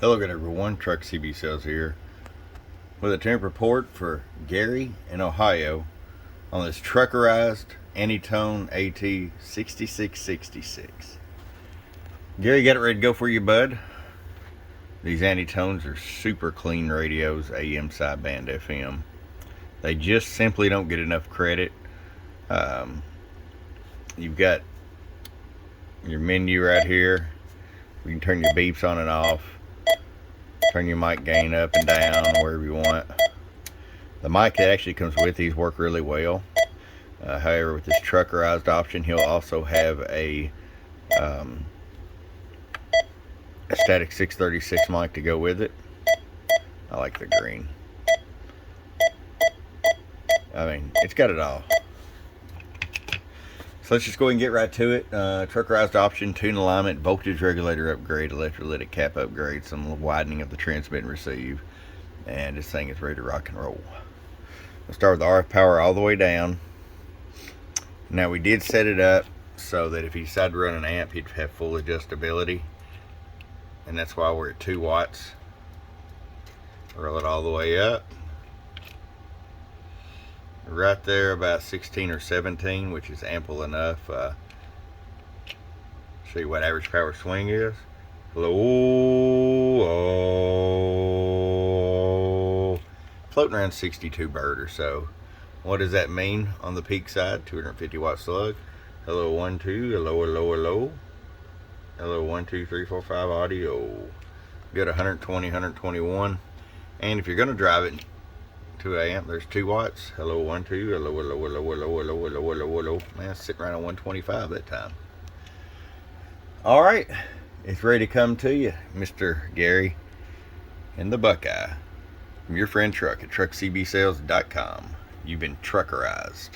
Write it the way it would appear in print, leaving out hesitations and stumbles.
Hello again everyone, Truck CB Sales here with a temp report for Gary in Ohio on this Truckerized Anytone at-6666. Gary, got it ready to go for you, bud. These Anytones are super clean radios, AM sideband FM. They just simply don't get enough credit. You've got your menu right here. You can turn your beeps on and off. Turn your mic gain up and down wherever you want. The mic that actually comes with these work really well. However, with this truckerized option, he'll also have a static 636 mic to go with it. I like the green. I mean, it's got it all. So let's just go ahead and get right to it. Truckerized option, tune alignment, voltage regulator upgrade, electrolytic cap upgrade, some widening of the transmit and receive, and this thing is ready to rock and roll. We'll start with the RF power all the way down. Now we did set it up so that if you decide to run an amp, he'd have full adjustability, and that's why we're at 2 watts. Roll it all the way up. Right there about 16 or 17, which is ample enough. See what average power swing is. Low, floating around 62 bird or so. What does that mean on the peak side? 250 watt slug. Hello 1 2. Hello hello hello. Hello 1 2 3 4 5 audio. Good 120 121. And if you're going to drive it to amp, there's 2 watts. Hello 1 2. Hello hello hello hello hello hello hello hello. Man, it's sitting right on 125 that time. All right, it's ready to come to you, Mr. Gary and the Buckeye, from your friend Truck at truckcbsales.com. You've been truckerized.